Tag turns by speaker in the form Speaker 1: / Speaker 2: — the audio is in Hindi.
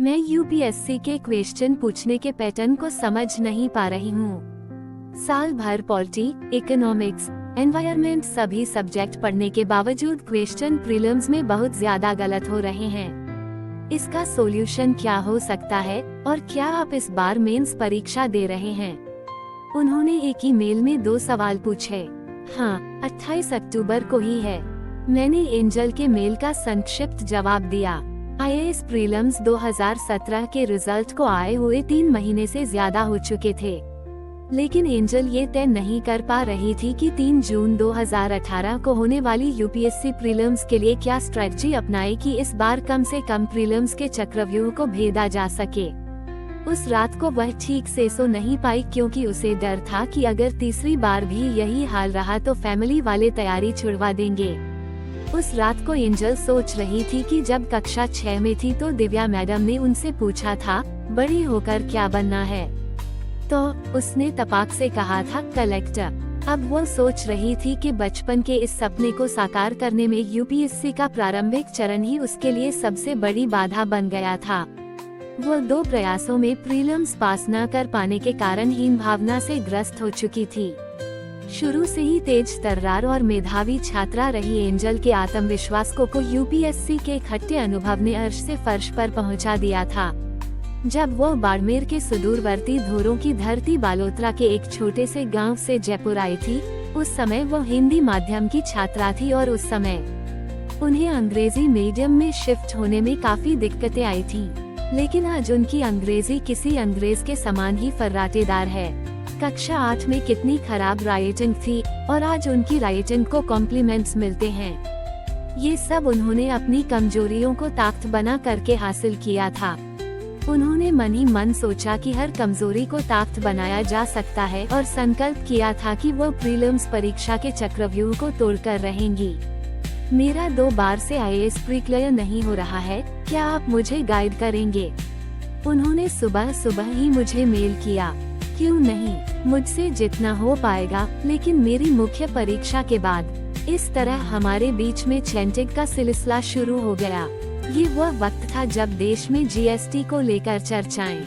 Speaker 1: मैं यूपीएससी के क्वेश्चन पूछने के पैटर्न को समझ नहीं पा रही हूँ। साल भर पॉलिटी, इकोनॉमिक्स, एनवायरनमेंट सभी सब्जेक्ट पढ़ने के बावजूद क्वेश्चन प्रीलिम्स में बहुत ज्यादा गलत हो रहे हैं। इसका सॉल्यूशन क्या हो सकता है और क्या आप इस बार मेंस परीक्षा दे रहे हैं? उन्होंने एक ही मेल में 2 सवाल पूछे। हाँ, 28 अक्टूबर को ही है। मैंने एंजल के मेल का संक्षिप्त जवाब दिया। आईएएस प्रीलिम्स 2017 के रिजल्ट को आए हुए 3 महीने से ज्यादा हो चुके थे, लेकिन एंजल ये तय नहीं कर पा रही थी कि 3 जून 2018 को होने वाली यूपीएससी प्रीलिम्स के लिए क्या स्ट्रेटजी अपनाए कि इस बार कम से कम प्रीलिम्स के चक्रव्यूह को भेदा जा सके। उस रात को वह ठीक से सो नहीं पाई क्योंकि उसे डर था कि अगर तीसरी बार भी यही हाल रहा तो फैमिली वाले तैयारी छुड़वा देंगे। उस रात को एंजल सोच रही थी कि जब कक्षा 6 में थी तो दिव्या मैडम ने उनसे पूछा था, बड़ी होकर क्या बनना है? तो उसने तपाक से कहा था, कलेक्टर। अब वो सोच रही थी कि बचपन के इस सपने को साकार करने में यूपीएससी का प्रारंभिक चरण ही उसके लिए सबसे बड़ी बाधा बन गया था। वो 2 प्रयासों में प्रीलिम्स पास न कर पाने के कारण हीन भावना से ग्रस्त हो चुकी थी। शुरू से ही तेज तर्रार और मेधावी छात्रा रही एंजल के आत्मविश्वास को यूपीएससी के खट्टे अनुभव ने अर्श से फर्श पर पहुंचा दिया था। जब वो बाड़मेर के सुदूरवर्ती धोरों की धरती बालोतरा के एक छोटे से गांव से जयपुर आई थी, उस समय वो हिंदी माध्यम की छात्रा थी और उस समय उन्हें अंग्रेजी मीडियम में शिफ्ट होने में काफी दिक्कतें आई थी। लेकिन आज उनकी अंग्रेजी किसी अंग्रेज के समान ही फर्राटेदार है। कक्षा 8 में कितनी खराब राइटिंग थी और आज उनकी राइटिंग को कॉम्प्लीमेंट्स मिलते हैं। ये सब उन्होंने अपनी कमजोरियों को ताकत बना करके हासिल किया था। उन्होंने मन ही मन सोचा कि हर कमजोरी को ताकत बनाया जा सकता है और संकल्प किया था कि वो प्रीलिम्स परीक्षा के चक्रव्यूह को तोड़कर रहेंगी। मेरा 2 बार से आईएएस प्री क्लियर नहीं हो रहा है, क्या आप मुझे गाइड करेंगे? उन्होंने सुबह सुबह ही मुझे मेल किया। क्यों नहीं, मुझसे जितना हो पाएगा, लेकिन मेरी मुख्य परीक्षा के बाद इस तरह हमारे बीच में चैटिंग का सिलसिला शुरू हो गया। ये वह वक्त था जब देश में जीएसटी को लेकर चर्चाएं